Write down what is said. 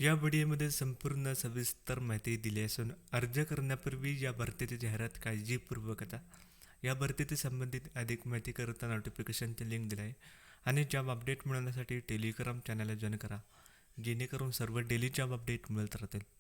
या व्हिडिओमध्ये संपूर्ण सविस्तर माहिती दिली असून अर्ज करण्यापूर्वी या भरतीची जाहिरात काळजीपूर्वक करा. या भरतीशी संबंधित अधिक माहिती करता नोटिफिकेशनची लिंक दिली आहे आणि जॉब अपडेट मिळवण्यासाठी टेलिग्राम चॅनलला जॉईन करा, जेणेकरून सर्व डेली जॉब अपडेट मिळत राहतील.